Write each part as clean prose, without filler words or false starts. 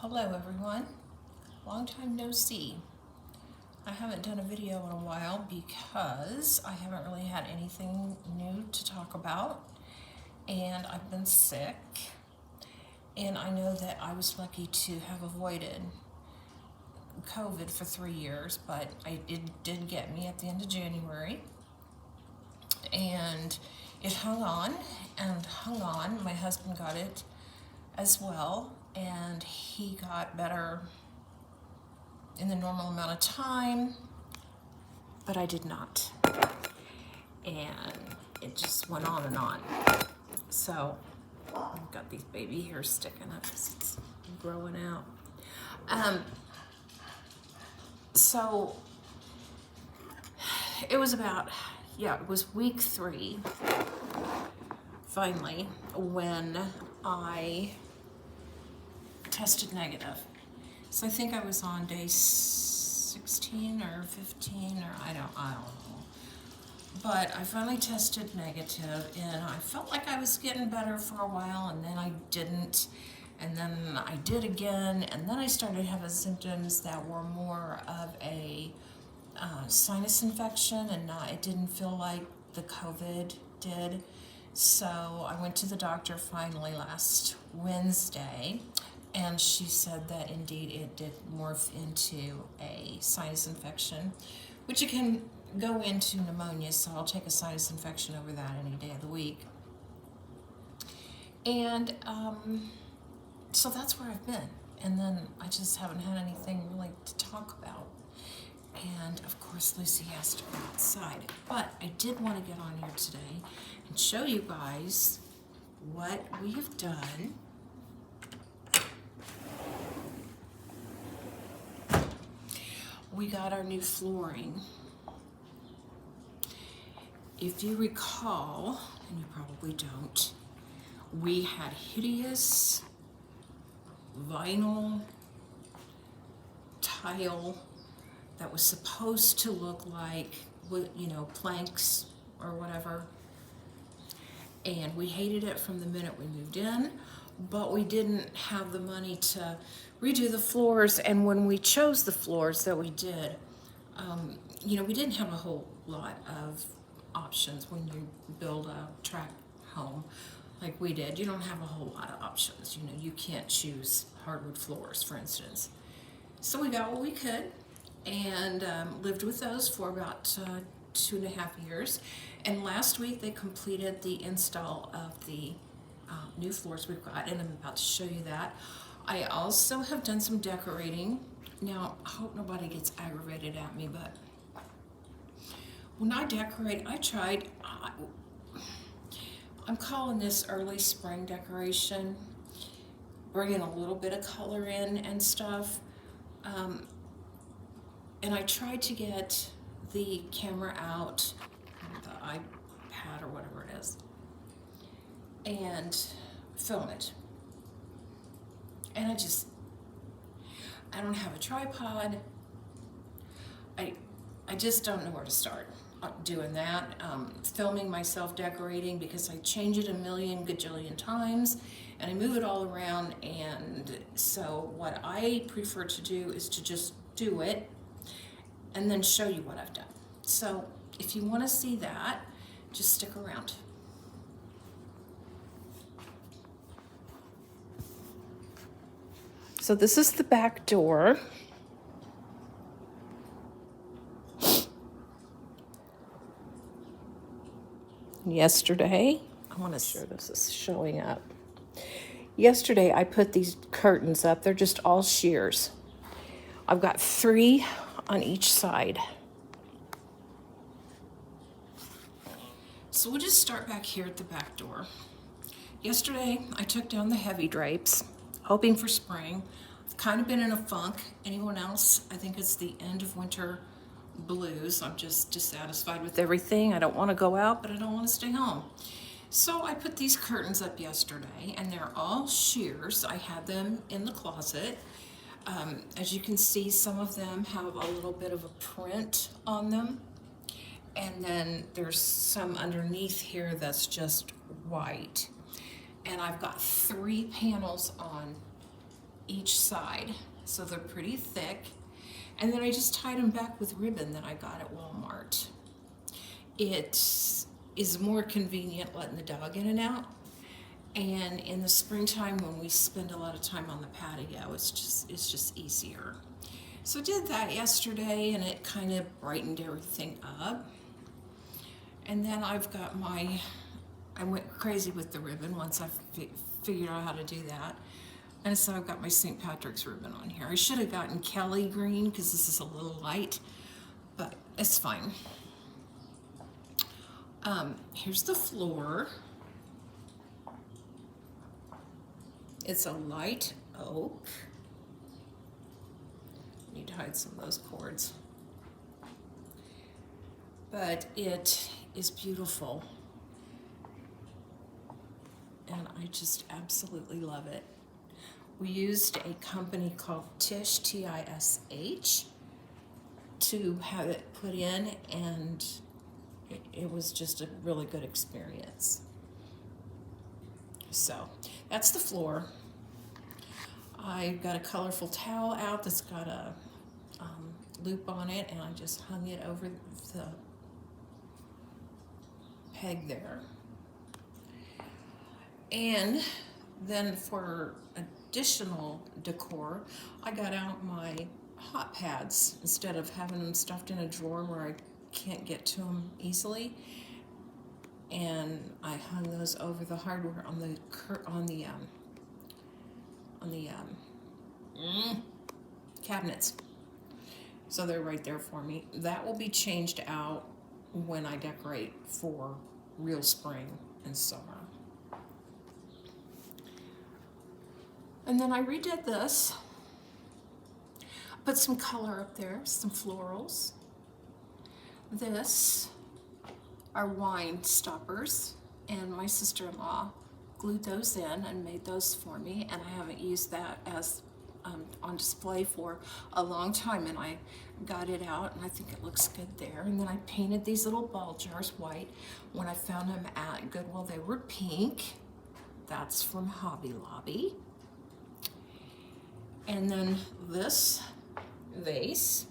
Hello everyone, long time no see. I haven't done a video in a while because I haven't really had anything new to talk about, and I've been sick, and I know that I was lucky to have avoided COVID for 3 years, but it did get me at the end of January, and it hung on and hung on. My husband got it as well, and he got better in the normal amount of time, but I did not. And it just went on and on. So I've got these baby hairs sticking up because it's growing out. So it was about, it was week 3, finally, when I tested negative. So I think I was on day 16 or 15, or I don't know. But I finally tested negative, and I felt like I was getting better for a while, and then I didn't, and then I did again, and then I started having symptoms that were more of a sinus infection, and it didn't feel like the COVID did. So I went to the doctor finally last Wednesday, and she said that indeed it did morph into a sinus infection, which it can go into pneumonia, so I'll take a sinus infection over that any day of the week. And so that's where I've been. And then I just haven't had anything really to talk about. And of course, Lucy has to go outside. But I did want to get on here today and show you guys what we have done. We got our new flooring. If you recall, and you probably don't, we had hideous vinyl tile that was supposed to look like, planks or whatever. And we hated it from the minute we moved in, but we didn't have the money to redo the floors. And when we chose the floors that we did, we didn't have a whole lot of options when you build a tract home like we did. You don't have a whole lot of options. You can't choose hardwood floors, for instance. So we got what we could, and lived with those for about 2.5 years. And last week they completed the install of the new floors we've got, and I'm about to show you that. I also have done some decorating. Now, I hope nobody gets aggravated at me, but when I decorate, I'm calling this early spring decoration, bringing a little bit of color in and stuff. And I tried to get the camera out, the iPad or whatever it is, and film it. And I don't have a tripod. I just don't know where to start doing that. Filming myself decorating, because I change it a million gajillion times and I move it all around. And so what I prefer to do is to just do it and then show you what I've done. So if you want to see that, just stick around. So this is the back door. Yesterday, I want to sure this is showing up. Yesterday I put these curtains up. They're just all shears. I've got 3 on each side. So we'll just start back here at the back door. Yesterday I took down the heavy drapes, hoping for spring. I've kind of been in a funk. Anyone else? I think it's the end of winter blues. I'm just dissatisfied with everything. I don't want to go out, but I don't want to stay home. So I put these curtains up yesterday, and they're all shears. I had them in the closet. As you can see, some of them have a little bit of a print on them. And then there's some underneath here that's just white. And I've got 3 panels on each side, so they're pretty thick. And then I just tied them back with ribbon that I got at Walmart. It is more convenient letting the dog in and out. And in the springtime, when we spend a lot of time on the patio, it's just easier. So I did that yesterday, and it kind of brightened everything up. And then I've got I went crazy with the ribbon once I figured out how to do that. And so I've got my St. Patrick's ribbon on here. I should have gotten Kelly green because this is a little light, but it's fine. Here's the floor. It's a light oak. Need to hide some of those cords. But it is beautiful. And I just absolutely love it. We used a company called Tish, T-I-S-H, to have it put in, and it was just a really good experience. So that's the floor. I got a colorful towel out that's got a loop on it, and I just hung it over the peg there. And then for additional decor, I got out my hot pads instead of having them stuffed in a drawer where I can't get to them easily. And I hung those over the hardware on the cabinets. So they're right there for me. That will be changed out when I decorate for real spring and summer. And then I redid this. Put some color up there, some florals. This are wine stoppers, and my sister-in-law glued those in and made those for me, and I haven't used that as on display for a long time, and I got it out, and I think it looks good there. And then I painted these little ball jars white. When I found them at Goodwill, they were pink. That's from Hobby Lobby. And then this vase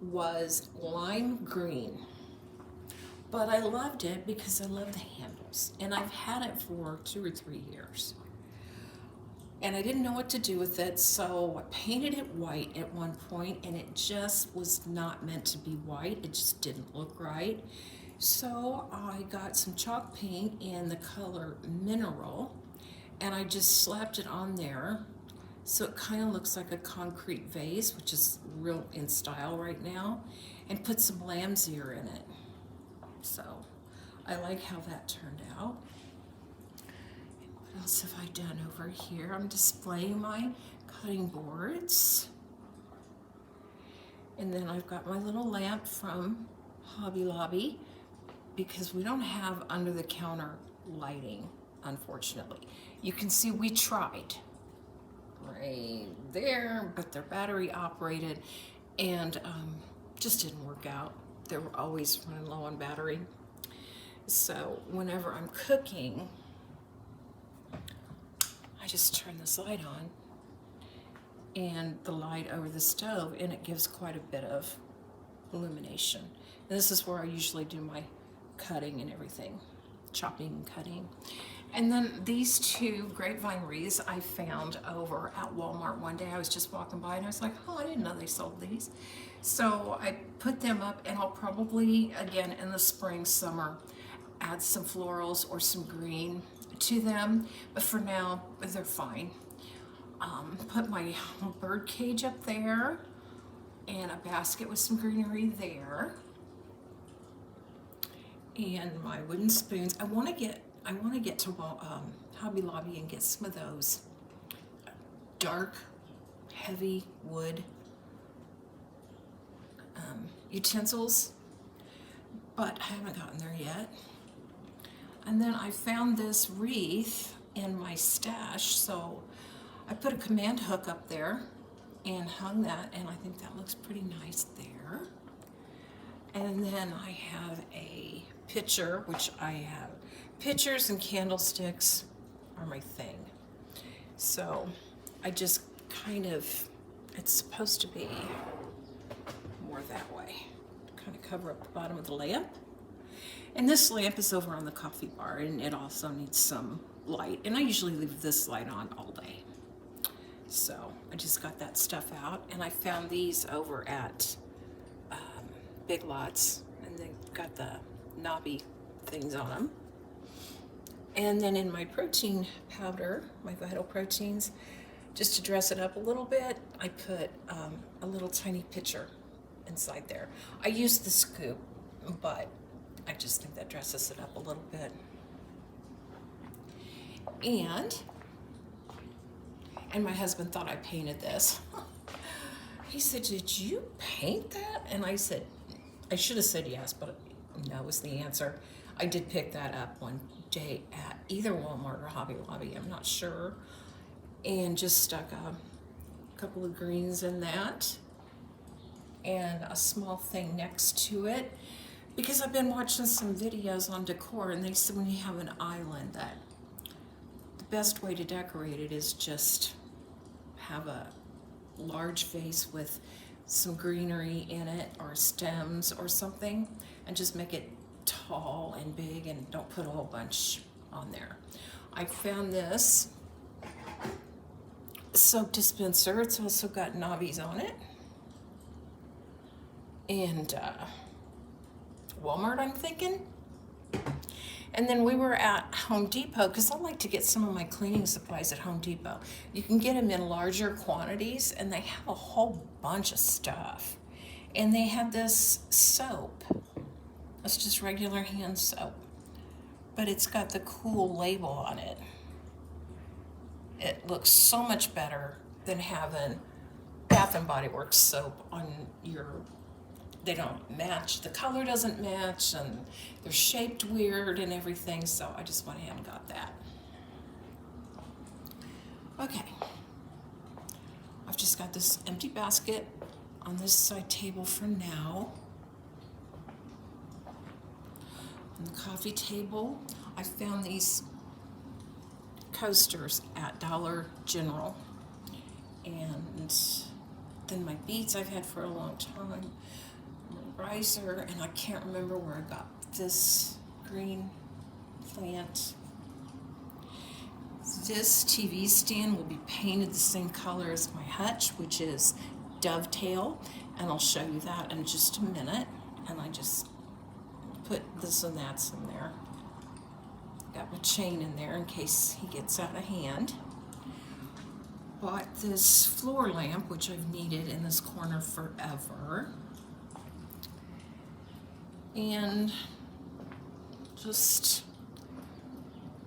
was lime green, but I loved it because I love the handles, and I've had it for 2 or 3 years, and I didn't know what to do with it, so I painted it white at one point, and it just was not meant to be white. It just didn't look right. So I got some chalk paint in the color Mineral, and I just slapped it on there. So it kind of looks like a concrete vase, which is real in style right now, and put some lamb's ear in it. So I like how that turned out. What else have I done over here? I'm displaying my cutting boards. And then I've got my little lamp from Hobby Lobby, because we don't have under the counter lighting, unfortunately. You can see we tried right there, but they're battery operated, and just didn't work out. They were always running low on battery. So whenever I'm cooking, I just turn this light on and the light over the stove, and it gives quite a bit of illumination. And this is where I usually do my cutting and everything, chopping and cutting. And then these 2 grapevine wreaths I found over at Walmart one day. I was just walking by and I was like, oh, I didn't know they sold these. So I put them up, and I'll probably, again, in the spring, summer, add some florals or some green to them. But for now, they're fine. Put my bird cage up there and a basket with some greenery there. And my wooden spoons. I want to get to Hobby Lobby and get some of those dark, heavy wood utensils, but I haven't gotten there yet. And then I found this wreath in my stash, so I put a command hook up there and hung that, and I think that looks pretty nice there. And then I have a pitcher, which I have. Pitchers and candlesticks are my thing. So I just kind of, it's supposed to be more that way. Kind of cover up the bottom of the lamp. And this lamp is over on the coffee bar, and it also needs some light. And I usually leave this light on all day. So I just got that stuff out, and I found these over at Big Lots, and they've got the knobby things on them. And then in my protein powder, my Vital Proteins, just to dress it up a little bit, I put a little tiny pitcher inside there. I use the scoop, but I just think that dresses it up a little bit. And my husband thought I painted this. He said, "Did you paint that?" And I said, I should have said yes, but no was the answer. I did pick that up one day at either Walmart or Hobby Lobby, I'm not sure. And just stuck a couple of greens in that and a small thing next to it, because I've been watching some videos on decor, and they said when you have an island that the best way to decorate it is just have a large vase with some greenery in it or stems or something, and just make it tall and big, and don't put a whole bunch on there. I found this soap dispenser. It's also got knobbies on it. And Walmart, I'm thinking. And then we were at Home Depot, because I like to get some of my cleaning supplies at Home Depot. You can get them in larger quantities, and they have a whole bunch of stuff. And they had this soap. It's just regular hand soap, but it's got the cool label on it. It looks so much better than having Bath and Body Works soap on your, they don't match, the color doesn't match, and they're shaped weird and everything, so I just went ahead and got that. Okay, I've just got this empty basket on this side table for now. On the coffee table, I found these coasters at Dollar General, and then my beads I've had for a long time, my riser, and I can't remember where I got this green plant. This TV stand will be painted the same color as my hutch, which is dovetail, and I'll show you that in just a minute. And I just put this and that's in there. Got my chain in there in case he gets out of hand. Bought this floor lamp, which I've needed in this corner forever. And just,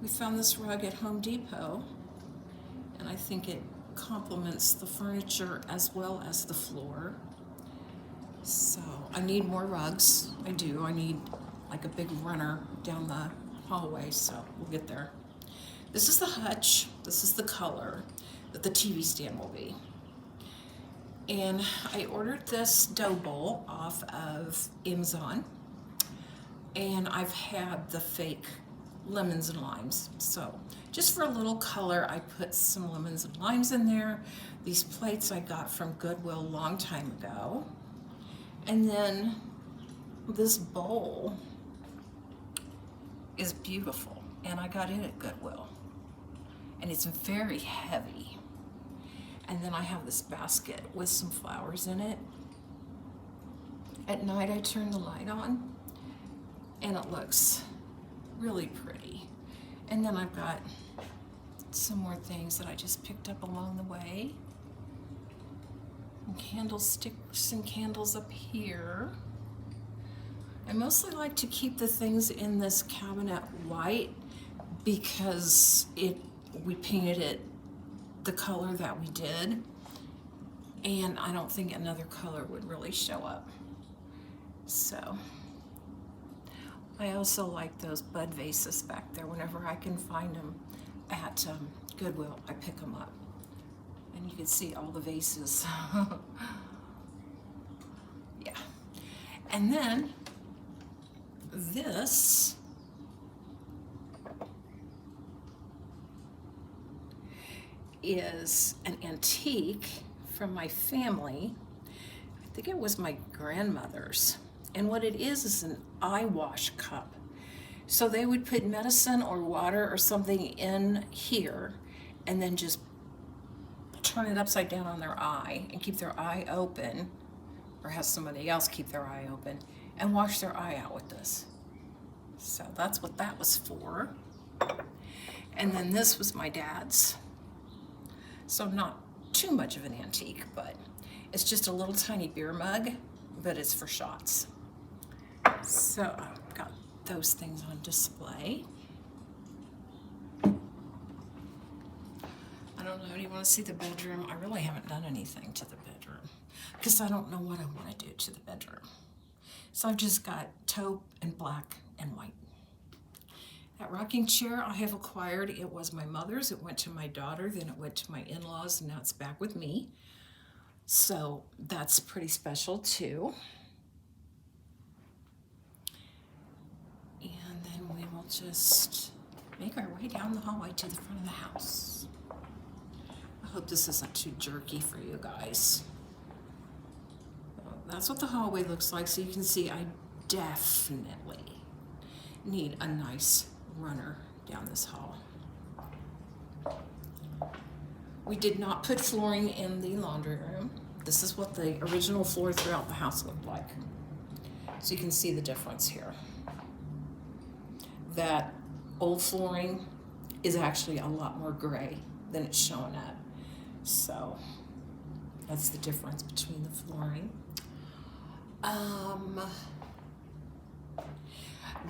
we found this rug at Home Depot, and I think it complements the furniture as well as the floor. So I need more rugs. I do. I need like a big runner down the hallway, so we'll get there. This is the hutch. This is the color that the TV stand will be. And I ordered this dough bowl off of Amazon, and I've had the fake lemons and limes. So just for a little color, I put some lemons and limes in there. These plates I got from Goodwill a long time ago. And then this bowl is beautiful, and I got it at Goodwill, and it's very heavy. And then I have this basket with some flowers in it. At night I turn the light on, and it looks really pretty. And then I've got some more things that I just picked up along the way. And candlesticks and candles up here. I mostly like to keep the things in this cabinet white because we painted it the color that we did, and I don't think another color would really show up. So I also like those bud vases back there. Whenever I can find them at Goodwill, I pick them up. And you can see all the vases. Yeah. And then this is an antique from my family. I think it was my grandmother's. And what it is an eye wash cup. So they would put medicine or water or something in here and then just turn it upside down on their eye and keep their eye open, or have somebody else keep their eye open and wash their eye out with this. So that's what that was for. And then this was my dad's. So not too much of an antique, but it's just a little tiny beer mug, but it's for shots. So I've got those things on display. I don't know, do you want to see the bedroom? I really haven't done anything to the bedroom because I don't know what I want to do to the bedroom. So I've just got taupe and black and white. That rocking chair I have acquired. It was my mother's. It went to my daughter, then it went to my in-laws, and now it's back with me. So that's pretty special too. And then we will just make our way down the hallway to the front of the house. I hope this isn't too jerky for you guys. Well, that's what the hallway looks like. So you can see I definitely need a nice runner down this hall. We did not put flooring in the laundry room. This is what the original floor throughout the house looked like. So you can see the difference here. That old flooring is actually a lot more gray than it's shown at. So that's the difference between the flooring.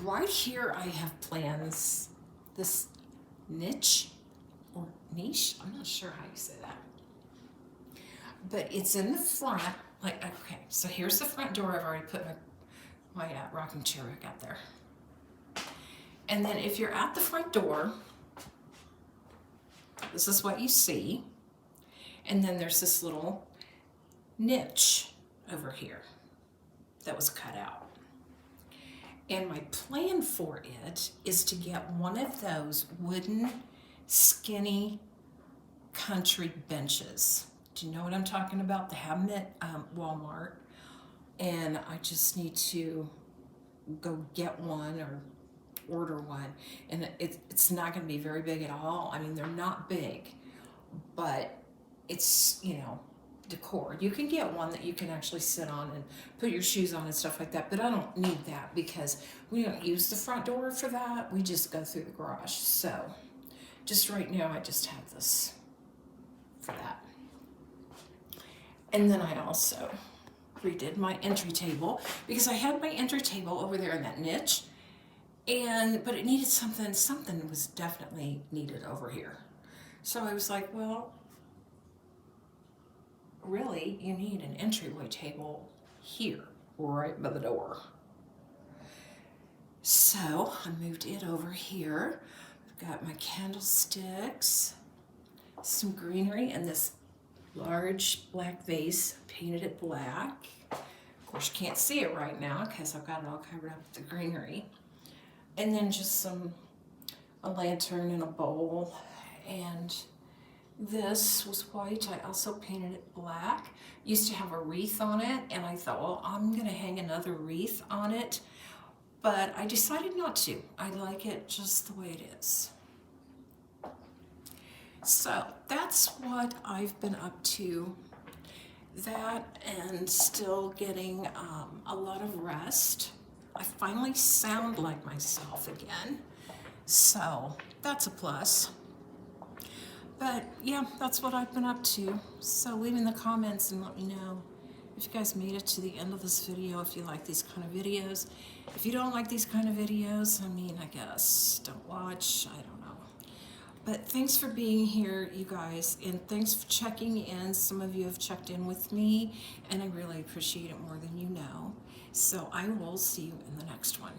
Right here I have plans, this niche or niche, I'm not sure how you say that, but it's in the front, like, okay, so here's the front door. I've already put my rocking chair back out there. And then if you're at the front door, this is what you see. And then there's this little niche over here that was cut out. And my plan for it is to get one of those wooden, skinny country benches. Do you know what I'm talking about? They have them at Walmart. And I just need to go get one or order one. And it's not going to be very big at all. I mean, they're not big, but it's, you know, decor. You can get one that you can actually sit on and put your shoes on and stuff like that, but I don't need that because we don't use the front door for that. We just go through the garage. So just right now I just have this for that. And then I also redid my entry table because I had my entry table over there in that niche, but it needed something was definitely needed over here. So I was like, well, really, you need an entryway table here, right by the door. So I moved it over here. I've got my candlesticks, some greenery, and this large black vase, painted it black. Of course, you can't see it right now because I've got it all covered up with the greenery. And then just a lantern and a bowl, and this was white. I also painted it black. Used to have a wreath on it, and I thought, well, I'm gonna hang another wreath on it, but I decided not to. I like it just the way it is. So that's what I've been up to. That and still getting a lot of rest. I finally sound like myself again, so that's a plus. But yeah, that's what I've been up to. So leave in the comments and let me know if you guys made it to the end of this video, if you like these kind of videos. If you don't like these kind of videos, I mean, I guess don't watch, I don't know. But thanks for being here, you guys, and thanks for checking in. Some of you have checked in with me, and I really appreciate it more than you know. So I will see you in the next one.